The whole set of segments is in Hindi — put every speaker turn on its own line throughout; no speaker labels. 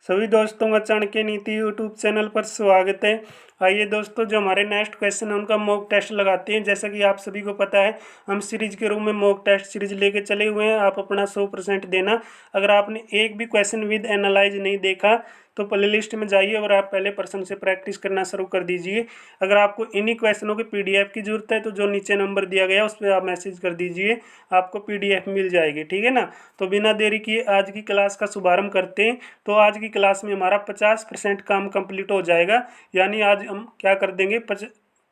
सभी दोस्तों का चाणक्य नीति यूट्यूब चैनल पर स्वागत है। आइए दोस्तों, जो हमारे नेक्स्ट क्वेश्चन है उनका मॉक टेस्ट लगाते हैं। जैसा कि आप सभी को पता है, हम सीरीज के रूप में मॉक टेस्ट सीरीज लेके चले हुए हैं। आप अपना 100% देना। अगर आपने एक भी क्वेश्चन विद एनालाइज नहीं देखा तो प्ले लिस्ट में जाइए और आप पहले पर्सन से प्रैक्टिस करना शुरू कर दीजिए। अगर आपको इन्हीं क्वेश्चनों की पीडीएफ की जरूरत है तो जो नीचे नंबर दिया गया है उस पर आप मैसेज कर दीजिए, आपको पीडीएफ मिल जाएगी। ठीक है ना। तो बिना देरी किए आज की क्लास का शुभारंभ करते हैं। तो आज की क्लास में हमारा 50% काम कंप्लीट हो जाएगा, यानी आज हम क्या कर देंगे,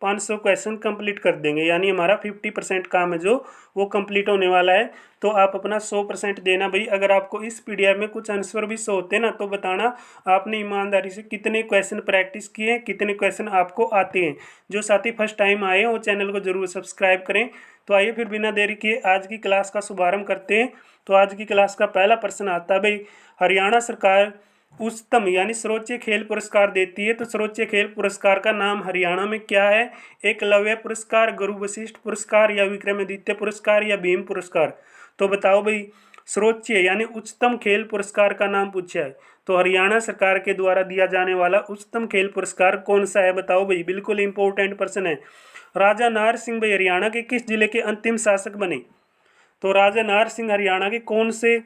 500 क्वेश्चन कंप्लीट कर देंगे, यानी हमारा 50% काम है जो वो कंप्लीट होने वाला है। तो आप अपना 100% देना भाई। अगर आपको इस पीडीएफ में कुछ आंसर भी शो होते हैं ना, तो बताना आपने ईमानदारी से कितने क्वेश्चन प्रैक्टिस किए हैं, कितने क्वेश्चन आपको आते हैं। जो साथी फर्स्ट टाइम आए हैं वो चैनल को जरूर सब्सक्राइब करें। तो आइए फिर बिना देरी किए आज की क्लास का शुभारंभ करते हैं। तो आज की क्लास का पहला प्रश्न आता है भाई, हरियाणा सरकार उच्चतम यानी सर्वोच्च खेल पुरस्कार देती है, तो सर्वोच्च खेल पुरस्कार का नाम हरियाणा में क्या है? एकलव्य पुरस्कार, गुरु वशिष्ठ पुरस्कार, या विक्रमादित्य पुरस्कार, या भीम पुरस्कार? तो बताओ भाई, सर्वोच्च यानी उच्चतम खेल पुरस्कार का नाम पूछा है, तो हरियाणा सरकार के द्वारा दिया जाने वाला उच्चतम खेल पुरस्कार कौन सा है? बताओ भाई, बिल्कुल इंपॉर्टेंट प्रश्न है। राजा नाहर सिंह भाई हरियाणा के किस जिले के अंतिम शासक बने? तो राजा नाहर सिंह हरियाणा के कौन से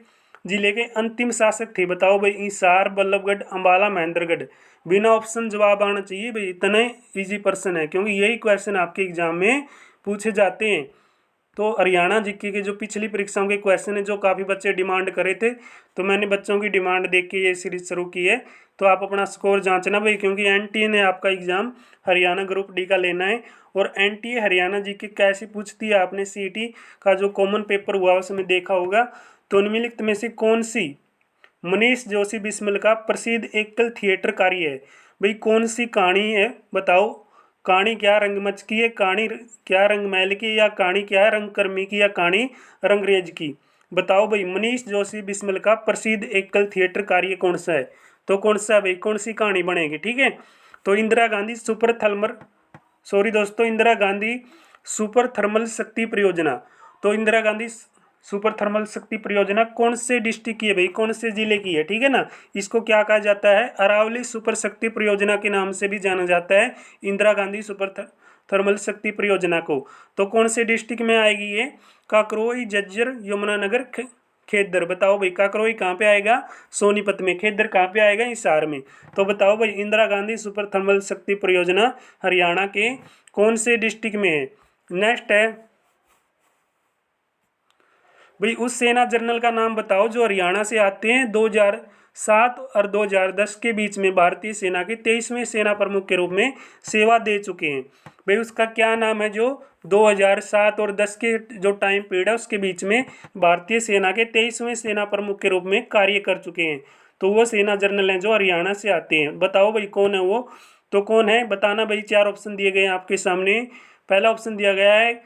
जिले के अंतिम शासक थे? बताओ भाई, हिसार, बल्लभगढ़, अंबाला, महेंद्रगढ़? बिना ऑप्शन जवाब आना चाहिए भाई, इतना इजी प्रश्न है क्योंकि यही क्वेश्चन आपके एग्जाम में पूछे जाते हैं। तो हरियाणा जीके के जो पिछली परीक्षाओं के क्वेश्चन है जो काफ़ी बच्चे डिमांड करे थे, तो मैंने बच्चों की डिमांड देख के ये सीरीज शुरू की है। तो आप अपना स्कोर जांचना भाई, क्योंकि एनटीए ने आपका एग्जाम हरियाणा ग्रुप डी का लेना है। और एनटीए हरियाणा जीके कैसी पूछती है, आपने सीईटी का जो कॉमन पेपर हुआ उसमें देखा होगा। तो निम्नलिखित में से कौन सी मनीष जोशी बिस्मिल का प्रसिद्ध एकल थिएटर कार्य है? भाई कौन सी कहानी है बताओ? कहानी क्या रंगमंच की है, कहानी क्या रंगमहल की, या कहानी क्या है रंगकर्मी की, या कहानी रंगरेज की? बताओ भाई, मनीष जोशी बिस्मिल का प्रसिद्ध एकल थिएटर कार्य कौन सा है? तो कौन सा भाई, कौन सी कहानी बनेगी? ठीक है। तो Indira Gandhi super thermal sorry दोस्तों, इंदिरा गांधी सुपर थर्मल शक्ति परियोजना। तो इंदिरा गांधी सुपर थर्मल शक्ति परियोजना कौन से डिस्ट्रिक्ट की है भाई, कौन से जिले की है? ठीक है ना। इसको क्या कहा जाता है? अरावली सुपर शक्ति परियोजना के नाम से भी जाना जाता है इंदिरा गांधी सुपर थर्मल शक्ति परियोजना को। तो कौन से डिस्ट्रिक्ट में आएगी ये? काकरोई, झज्जर, यमुनानगर, खेदर? बताओ भाई, काकरोई कहाँ पे आएगा? सोनीपत में। खेदर कहाँ पे आएगा? हिसार में। तो बताओ भाई, इंदिरा गांधी सुपर थर्मल शक्ति परियोजना हरियाणा के कौन से डिस्ट्रिक्ट में है? नेक्स्ट है भाई, उस सेना जनरल का नाम बताओ जो हरियाणा से आते हैं 2007 और 2010 के बीच में भारतीय सेना के 23वें सेना प्रमुख के रूप में सेवा दे चुके हैं। भाई उसका क्या नाम है जो 2007 और 10 के जो टाइम पीरियड है उसके बीच में भारतीय सेना के 23वें सेना प्रमुख के रूप में कार्य कर चुके हैं? तो वो सेना जनरल हैं जो हरियाणा से आते हैं। बताओ भाई कौन है वो? तो कौन है बताना भाई। 4 ऑप्शन दिए गए हैं आपके सामने। पहला ऑप्शन दिया गया है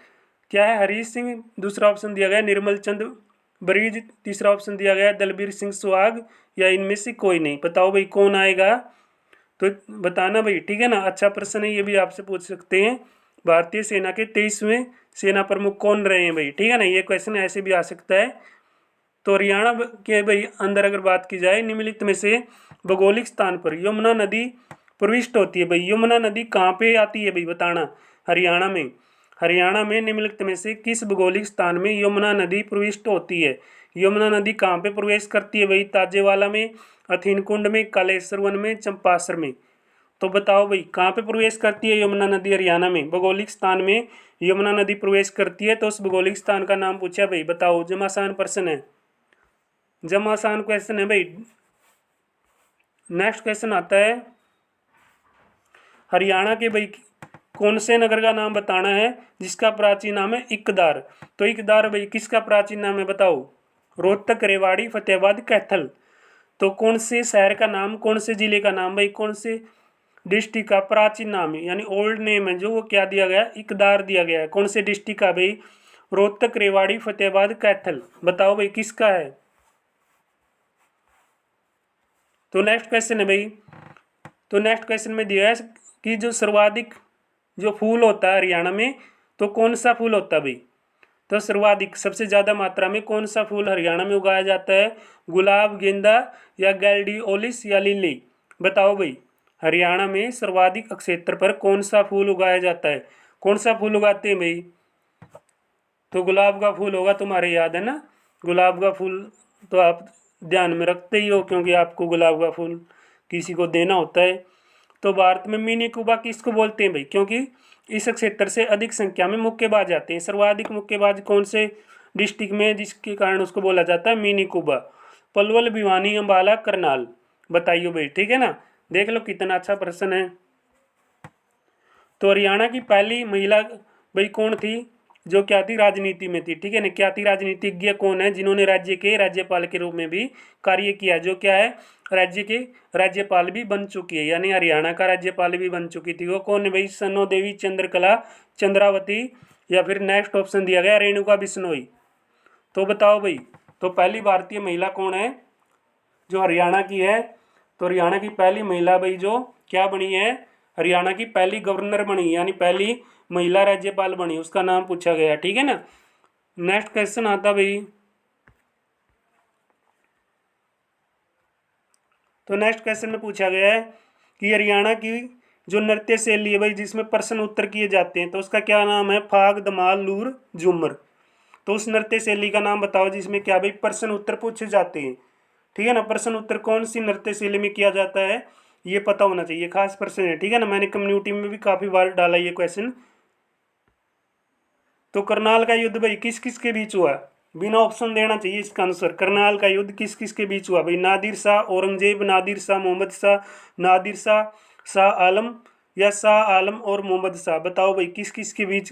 क्या है? हरीश सिंह। दूसरा ऑप्शन दिया गया है निर्मल चंद बरीज। तीसरा ऑप्शन दिया गया है दलबीर सिंह सुहाग, या इनमें से कोई नहीं? बताओ भाई कौन आएगा? तो बताना भाई। ठीक है ना। अच्छा प्रश्न है, ये भी आपसे पूछ सकते हैं। भारतीय सेना के 23वें सेना प्रमुख कौन रहे हैं भाई? ठीक है ना, ये क्वेश्चन ऐसे भी आ सकता है। तो हरियाणा के भाई अंदर अगर बात की जाए, निम्नलिखित में से भौगोलिक स्थान पर यमुना नदी प्रविष्ट होती है भाई। यमुना नदी कहाँ पे आती है भाई बताना? हरियाणा में। हरियाणा में निम्नलिखित में से किस भौगोलिक स्थान में यमुना नदी प्रविष्ट होती है? यमुना नदी कहाँ पे प्रवेश करती है भाई? ताजेवाला में, अथीन कुंड में, कालेश्वर वन में, चंपासर में? तो बताओ भाई कहाँ पे प्रवेश करती है यमुना नदी हरियाणा में? भौगोलिक स्थान में यमुना नदी प्रवेश करती है, तो उस भौगोलिक स्थान का नाम पूछा भाई। बताओ, जमा आसान प्रश्न है, जमा आसान क्वेश्चन है भाई। नेक्स्ट क्वेश्चन आता है, हरियाणा के भाई कौन से नगर का नाम बताना है जिसका प्राचीन नाम है इकदार? तो इकदार भाई किसका प्राचीन नाम है बताओ? रोहतक, रेवाड़ी, फतेहाबाद, कैथल? तो कौन से शहर का नाम, कौन से जिले का नाम भाई, कौन से डिस्ट्रिक्ट का प्राचीन नाम है यानी ओल्ड नेम है जो वो क्या दिया गया? इकदार दिया गया है। कौन से डिस्ट्रिक्ट का भाई? रोहतक, रेवाड़ी, फतेहाबाद, कैथल? बताओ भाई किसका है? तो नेक्स्ट क्वेश्चन है भाई। तो नेक्स्ट क्वेश्चन में दिया है कि जो सर्वाधिक जो फूल होता है हरियाणा में, तो कौन सा फूल होता है भाई? तो सर्वाधिक सबसे ज़्यादा मात्रा में कौन सा फूल हरियाणा में उगाया जाता है? गुलाब, गेंदा या ग्लैडियोलिस या लिली? बताओ भाई, हरियाणा में सर्वाधिक क्षेत्र पर कौन सा फूल उगाया जाता है? कौन सा फूल उगाते हैं भाई? तो गुलाब का फूल होगा, तुम्हारे याद है ना? गुलाब का फूल तो आप ध्यान में रखते ही हो, क्योंकि आपको गुलाब का फूल किसी को देना होता है। तो भारत में मिनी कुबा किसको बोलते हैं भाई? क्योंकि इस क्षेत्र से अधिक संख्या में मुक्केबाज आते हैं। सर्वाधिक मुक्केबाज कौन से डिस्ट्रिक्ट में, जिसके कारण उसको बोला जाता है मिनी कुबा? पलवल, भिवानी, अम्बाला, करनाल? बताइए भाई, ठीक है ना? देख लो कितना अच्छा प्रश्न है। तो हरियाणा की पहली महिला भाई कौन थी, जो क्या थी, राजनीति में थी, ठीक है ना? क्या थी? राजनीतिज्ञ कौन है जिन्होंने राज्य के राज्यपाल के रूप में भी कार्य किया, जो क्या है, राज्य के राज्यपाल भी बन चुकी है, यानी हरियाणा का राज्यपाल भी बन चुकी थी। वो कौन है भाई? सनो देवी, चंद्रकला, चंद्रावती, या फिर नेक्स्ट ऑप्शन दिया गया रेणुका बिश्नोई? तो बताओ भाई, तो पहली भारतीय महिला कौन है जो हरियाणा की है? तो हरियाणा की पहली महिला भाई जो क्या बनी है, हरियाणा की पहली गवर्नर बनी, यानी पहली महिला राज्यपाल बनी, उसका नाम पूछा गया, ठीक है ना? नेक्स्ट क्वेश्चन आता भाई, तो नेक्स्ट क्वेश्चन में पूछा गया है कि हरियाणा की जो नृत्य शैली है भाई, जिसमें प्रश्न उत्तर किए जाते हैं, तो उसका क्या नाम है? फाग, धमाल, लूर, झूमर? तो उस नृत्य शैली का नाम बताओ जिसमें क्या भाई प्रश्न उत्तर पूछे जाते हैं, ठीक है ना? प्रश्न उत्तर कौन सी नृत्य शैली में किया जाता है, ये पता होना चाहिए, खास प्रश्न है, ठीक है ना? मैंने कम्युनिटी में भी काफी बार डाला ये क्वेश्चन। तो करनाल का युद्ध भाई किस किस के बीच हुआ? बिना ऑप्शन देना चाहिए इसका आंसर। करनाल का युद्ध किस किस के बीच हुआ भाई? नादिर शाह औरंगजेब, नादिर शाह मोहम्मद शाह, नादिर शाह शाह आलम, या शाह आलम और मोहम्मद शाह? बताओ भाई, किस किस के बीच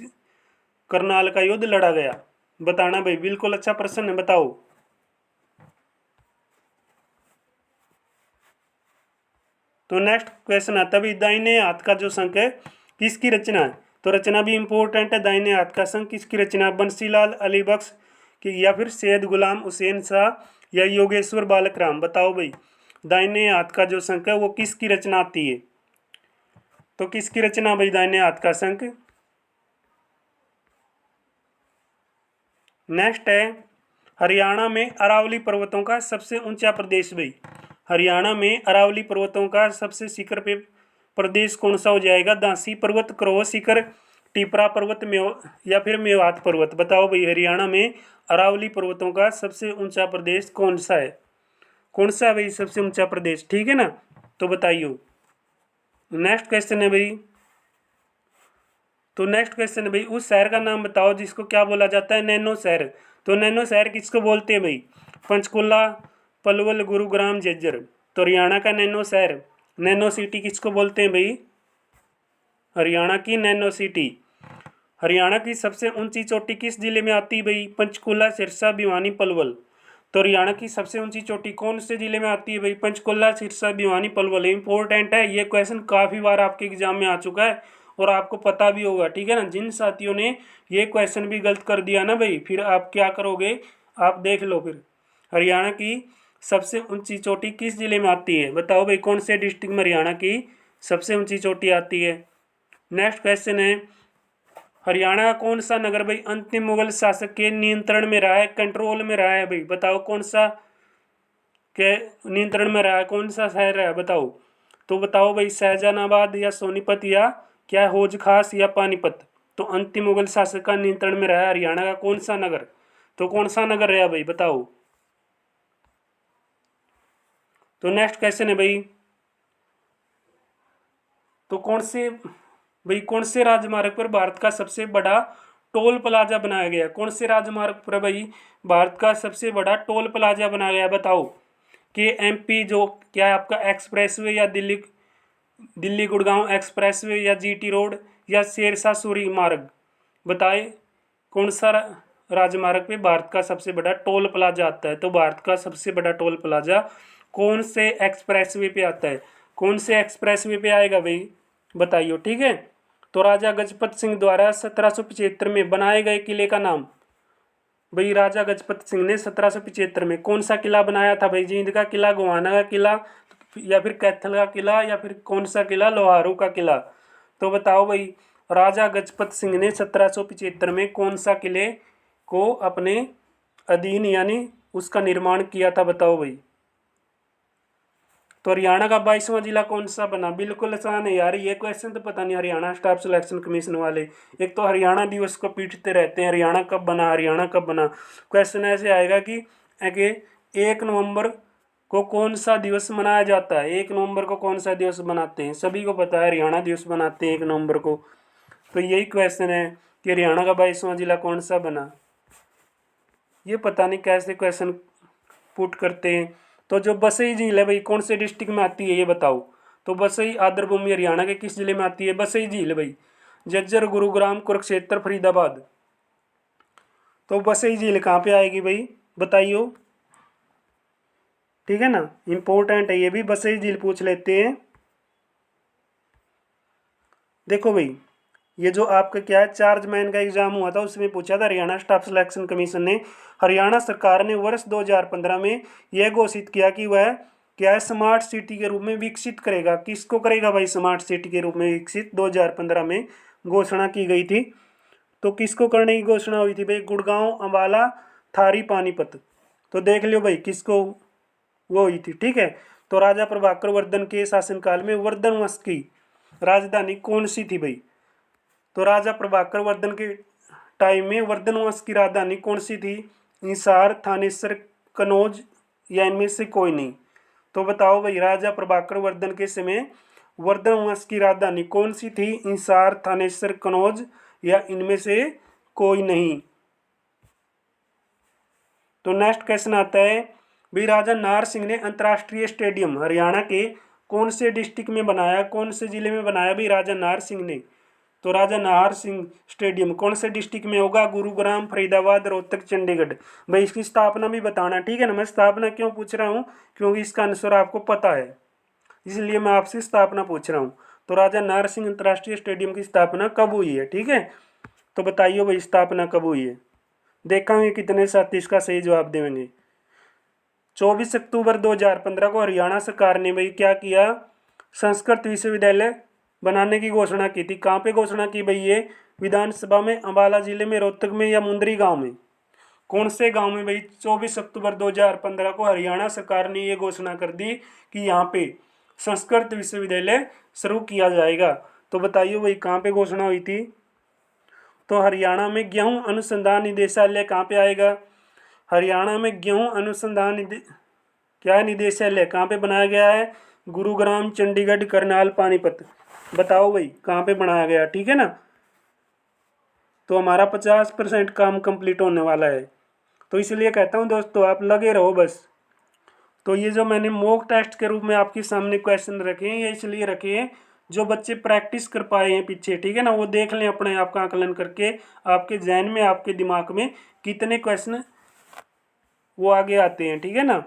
करनाल का युद्ध लड़ा गया? बताना भाई, बिल्कुल अच्छा प्रश्न है, बताओ। तो नेक्स्ट क्वेश्चन आता है भाई, दाहिने हाथ का जो शंख है किसकी रचना है? तो रचना भी इंपॉर्टेंट है। दाहिने हाथ का शंख किसकी रचना है? बंसीलाल अली बख्श की, या फिर सैयद गुलाम हुसैन शाह, या योगेश्वर बालक राम? बताओ भाई, दाहिने हाथ का जो शंख है वो किसकी रचना आती है? तो किसकी रचना भाई दाहिने हाथ का शंख? नेक्स्ट है, हरियाणा में अरावली पर्वतों का सबसे ऊंचा प्रदेश भाई, हरियाणा में अरावली पर्वतों का सबसे शिखर पे प्रदेश कौन सा हो जाएगा? दासी पर्वत, क्रोह शिखर, टिपरा पर्वत, या फिर मेवात पर्वत? बताओ भाई, हरियाणा में अरावली पर्वतों का सबसे ऊंचा प्रदेश कौन सा है? कौन सा है भाई सबसे ऊंचा प्रदेश, ठीक है ना? तो बताइए। नेक्स्ट क्वेश्चन है भाई, तो नेक्स्ट क्वेश्चन है भाई, उस शहर का नाम बताओ जिसको क्या बोला जाता है? नैनो शहर। तो नैनो शहर किसको बोलते हैं भाई? पंचकुला, पलवल, गुरुग्राम, झज्जर? तो हरियाणा का नैनो शहर, नैनो सिटी किसको बोलते हैं भाई? हरियाणा की नैनो सिटी। हरियाणा की सबसे ऊंची चोटी किस जिले में आती है भाई? पंचकुला, सिरसा, भिवानी, पलवल? तो हरियाणा की सबसे ऊंची चोटी कौन से जिले में आती है भाई? पंचकुला, सिरसा, भिवानी, पलवल? इंपॉर्टेंट है ये क्वेश्चन, काफी बार आपके एग्जाम में आ चुका है और आपको पता भी होगा, ठीक है ना? जिन साथियों ने ये क्वेश्चन भी गलत कर दिया ना भाई, फिर आप क्या करोगे, आप देख लो फिर। हरियाणा की सबसे ऊंची चोटी किस जिले में आती है? बताओ भाई, कौन से डिस्ट्रिक्ट में हरियाणा की सबसे ऊंची चोटी आती है? नेक्स्ट क्वेश्चन है, हरियाणा का कौन सा नगर भाई अंतिम मुगल शासक के नियंत्रण में रहा है, कंट्रोल में रहा है भाई? बताओ कौन सा के नियंत्रण में रहा है, कौन सा शहर है, बताओ। तो बताओ भाई, शाहजहानाबाद या सोनीपत, या क्या हौज खास, या पानीपत? तो अंतिम मुगल शासक का नियंत्रण में रहा है हरियाणा का कौन सा नगर? तो कौन सा नगर रहा भाई, बताओ। तो नेक्स्ट क्वेश्चन है भाई, तो कौन से राजमार्ग पर भारत का सबसे बड़ा टोल प्लाजा बनाया गया? कौन से राजमार्ग पर भाई भारत का सबसे बड़ा टोल प्लाजा बनाया गया? बताओ। कि एमपी जो क्या है आपका एक्सप्रेसवे, या दिल्ली दिल्ली गुड़गांव एक्सप्रेसवे, या जीटी रोड, या शेरशाह सूरी मार्ग? बताए कौन सा राजमार्ग पे भारत का सबसे बड़ा टोल प्लाजा आता है? तो भारत का सबसे बड़ा टोल प्लाजा कौन से एक्सप्रेसवे पे आता है? कौन से एक्सप्रेसवे पे आएगा भाई, बताइए, ठीक है? तो राजा गजपत सिंह द्वारा 1775 में बनाए गए किले का नाम भाई, राजा गजपत सिंह ने 1775 में कौन सा किला बनाया था भाई? जींद का किला, गोहाना का किला, या फिर कैथल का किला, या फिर कौन सा किला, लोहारू का किला? तो बताओ भाई, राजा गजपत सिंह ने 1775 में कौन सा किले को अपने अधीन यानी उसका निर्माण किया था, बताओ भाई। तो हरियाणा का 22वां जिला कौन सा बना? बिल्कुल आसान है यार, ये क्वेश्चन तो पता नहीं हरियाणा स्टाफ सिलेक्शन कमीशन वाले एक तो हरियाणा दिवस को पीटते रहते हैं, हरियाणा कब बना, हरियाणा कब बना। क्वेश्चन ऐसे आएगा कि 1 नवंबर को कौन सा दिवस मनाया जाता है, 1 नवंबर को कौन सा दिवस बनाते हैं, सभी को पता है हरियाणा दिवस बनाते हैं 1 नवंबर को। तो यही क्वेश्चन है कि हरियाणा का 22वां जिला कौन सा बना। ये पता नहीं कैसे क्वेश्चन पुट करते हैं। तो जो बसई झील है भाई कौन से डिस्ट्रिक्ट में आती है ये बताओ। तो बसई आर्द्रभूमि हरियाणा के किस जिले में आती है? बसई झील भाई, झज्जर, गुरुग्राम, कुरुक्षेत्र, फरीदाबाद। तो बसई झील कहाँ पे आएगी भाई बताइयो, ठीक है ना, इंपॉर्टेंट है ये भी, बसई झील पूछ लेते हैं। देखो भाई ये जो आपका क्या है चार्जमैन का एग्जाम हुआ था उसमें पूछा था, हरियाणा स्टाफ सिलेक्शन कमीशन ने हरियाणा सरकार ने वर्ष 2015 में यह घोषित किया कि वह क्या है स्मार्ट सिटी के रूप में विकसित करेगा। किसको करेगा भाई स्मार्ट सिटी के रूप में विकसित? 2015 में घोषणा की गई थी। तो किसको करने की घोषणा हुई थी भाई? गुड़गांव, अंबाला, थारी, पानीपत। तो देख लियो भाई किसको वो हुई थी, ठीक है। तो राजा प्रभाकर वर्धन के शासनकाल में वर्धन वंश की राजधानी कौन सी थी भाई? तो राजा प्रभाकर वर्धन के टाइम में वर्धन वंश की राजधानी कौन सी थी? हिसार, थानेसर, कनौज या इनमें से कोई नहीं। तो बताओ भाई राजा प्रभाकर वर्धन के समय वर्धन वंश की राजधानी कौन सी थी? हिसार, थानेसर, कनौज या इनमें से कोई नहीं। तो नेक्स्ट क्वेश्चन आता है भाई राजा नाहर सिंह ने अंतर्राष्ट्रीय स्टेडियम हरियाणा के कौन से डिस्ट्रिक्ट में बनाया, कौन से जिले में बनाया भाई राजा नाहर सिंह ने? तो राजा नाहर सिंह स्टेडियम कौन से डिस्ट्रिक्ट में होगा? गुरुग्राम, फरीदाबाद, रोहतक, चंडीगढ़। भाई इसकी स्थापना भी बताना, ठीक है ना। मैं स्थापना क्यों पूछ रहा हूँ? क्योंकि इसका आंसर आपको पता है, इसलिए मैं आपसे स्थापना पूछ रहा हूँ। तो राजा नाहर सिंह अंतर्राष्ट्रीय स्टेडियम की स्थापना कब हुई है, ठीक है। तो बताइए भाई स्थापना कब हुई है, देखेंगे कितने साथी इसका सही जवाब देंगे। 24 अक्टूबर 2015 को हरियाणा सरकार ने भाई क्या किया? संस्कृत विश्वविद्यालय बनाने की घोषणा की थी। कहाँ पे घोषणा की भाई? ये विधानसभा में, अंबाला जिले में, रोहतक में या मुंदरी गांव में? कौन से गांव में भाई? 24 अक्टूबर 2015 को हरियाणा सरकार ने ये घोषणा कर दी कि यहाँ पे संस्कृत विश्वविद्यालय शुरू किया जाएगा। तो बताइए भाई कहाँ पे घोषणा हुई थी? तो हरियाणा में गेहूं अनुसंधान निदेशालय कहाँ पे आएगा? हरियाणा में गेहूं अनुसंधान क्या निदेशालय कहाँ पे बनाया गया है? गुरुग्राम, चंडीगढ़, करनाल, पानीपत। बताओ भाई कहाँ पे बनाया गया, ठीक है ना। तो हमारा 50% काम कंप्लीट होने वाला है, तो इसलिए कहता हूँ दोस्तों आप लगे रहो बस। तो ये जो मैंने मॉक टेस्ट के रूप में आपके सामने क्वेश्चन रखे हैं ये इसलिए रखे हैं जो बच्चे प्रैक्टिस कर पाए हैं पीछे, ठीक है ना, वो देख लें अपने आप का आकलन करके आपके जहन में, आपके दिमाग में कितने क्वेश्चन वो आगे आते हैं, ठीक है ना।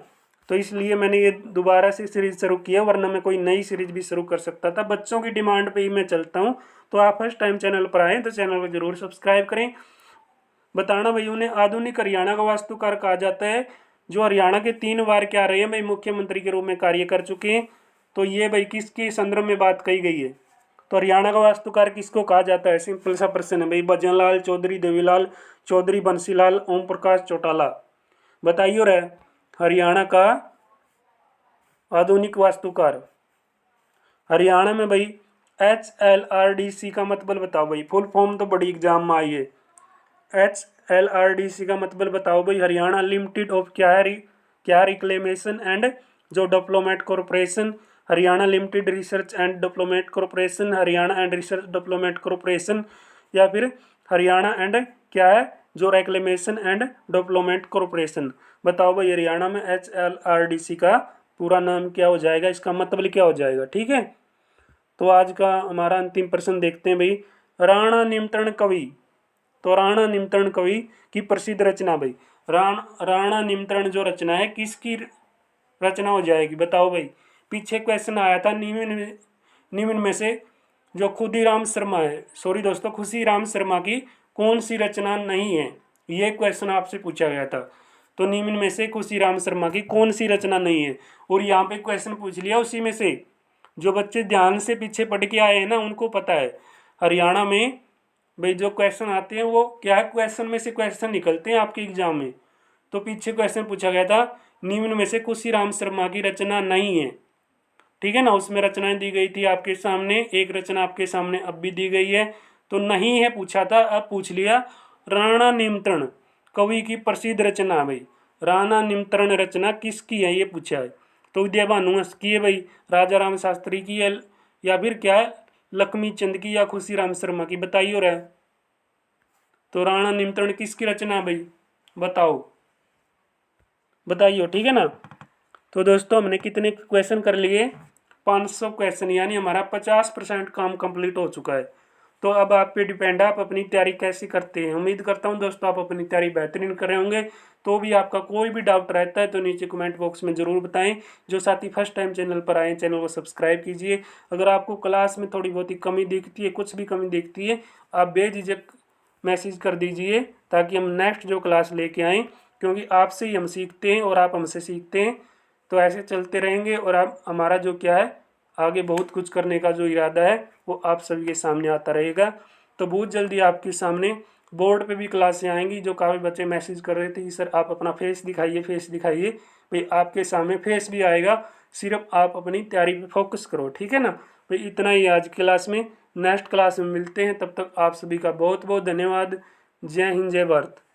तो इसलिए मैंने ये दोबारा से सीरीज शुरू किया, वरना मैं कोई नई सीरीज भी शुरू कर सकता था। बच्चों की डिमांड पे ही मैं चलता हूँ। तो आप फर्स्ट टाइम चैनल पर आए तो चैनल को जरूर सब्सक्राइब करें। बताना भाई उन्हें आधुनिक हरियाणा का वास्तुकार कहा जाता है जो हरियाणा के 3 बार क्या रहे हैं भाई मुख्यमंत्री के रूप में कार्य कर चुके हैं। तो ये भाई किसके संदर्भ में बात कही गई है? तो हरियाणा का वास्तुकार किसको कहा जाता है? सिंपल सा प्रश्न है भाई। भजनलाल चौधरी, देवीलाल चौधरी, बंसीलाल, ओम प्रकाश चौटाला। बताइए रे हरियाणा का आधुनिक वास्तुकार। हरियाणा में भाई HLRDC का मतलब बताओ भाई, फुल फॉर्म तो बड़ी एग्जाम में आई है। HLRDC का मतलब बताओ भाई। हरियाणा लिमिटेड ऑफ क्या रिक्लेमेशन एंड जो development corporation, Haryana limited research and development corporation, Haryana and research development corporation, या फिर हरियाणा एंड क्या है जो रिक्लेमेशन एंड डेवलपमेंट कॉरपोरेशन। बताओ भाई हरियाणा में HLRDC का पूरा नाम क्या हो जाएगा, इसका मतलब क्या हो जाएगा, ठीक है। तो आज का हमारा अंतिम प्रश्न देखते हैं भाई। राणा निमंत्रण कवि। तो राणा निमंत्रण कवि की प्रसिद्ध रचना भाई, राणा निमंत्रण जो रचना है किसकी रचना हो जाएगी बताओ भाई। पीछे क्वेश्चन आया था निम्न में से जो खुदीराम शर्मा है, सॉरी दोस्तों, खुशीराम शर्मा की कौन सी रचना नहीं है, ये क्वेश्चन आपसे पूछा गया था। तो निम्न में से खुशीराम शर्मा की कौन सी रचना नहीं है, और यहाँ पे क्वेश्चन पूछ लिया उसी में से। जो बच्चे ध्यान से पीछे पढ़ के आए हैं ना उनको पता है। हरियाणा में भाई जो क्वेश्चन आते हैं वो क्या है, क्वेश्चन में से क्वेश्चन निकलते हैं आपके एग्जाम में। तो पीछे क्वेश्चन पूछा गया था, निम्न में से कुशीराम शर्मा की रचना नहीं है, ठीक है ना। उसमें रचनाएं दी गई थी आपके सामने, एक रचना आपके सामने अब भी दी गई है, तो नहीं है पूछा था, अब पूछ लिया। राणा निमंत्रण कवि की प्रसिद्ध रचना भाई, राणा निमंत्रण रचना किसकी है ये पूछा है। तो विद्या भानुमस की है भाई, राजा राम शास्त्री की है, या फिर क्या है, लक्ष्मी चंद की या खुशीराम शर्मा की, बताइए। और है तो राणा निमंत्रण किसकी रचना है भाई, बताओ, बताइए, ठीक है ना। तो दोस्तों हमने कितने क्वेश्चन कर लिए, 500 क्वेश्चन, यानी हमारा 50% काम कंप्लीट हो चुका है। तो अब आप पे डिपेंड है आप अपनी तैयारी कैसे करते हैं। उम्मीद करता हूं दोस्तों आप अपनी तैयारी बेहतरीन कर रहे होंगे। तो भी आपका कोई भी डाउट रहता है तो नीचे कमेंट बॉक्स में ज़रूर बताएं। जो साथी फर्स्ट टाइम चैनल पर आए चैनल को सब्सक्राइब कीजिए। अगर आपको क्लास में थोड़ी बहुत ही कमी दिखती है, कुछ भी कमी दिखती है, आप बेझिझक मैसेज कर दीजिए, ताकि हम नेक्स्ट जो क्लास लेके आएँ, क्योंकि आपसे ही हम सीखते हैं और आप हमसे सीखते हैं। तो ऐसे चलते रहेंगे और आप हमारा जो क्या है आगे बहुत कुछ करने का जो इरादा है वो आप सभी के सामने आता रहेगा। तो बहुत जल्दी आपके सामने बोर्ड पे भी क्लासें आएंगी। जो काफ़ी बच्चे मैसेज कर रहे थे कि सर आप अपना फेस दिखाइए, फेस दिखाइए, भाई आपके सामने फेस भी आएगा, सिर्फ आप अपनी तैयारी पे फोकस करो, ठीक है ना। भाई इतना ही आज क्लास में, नेक्स्ट क्लास में मिलते हैं, तब तक आप सभी का बहुत बहुत धन्यवाद। जय हिंद, जय भारत।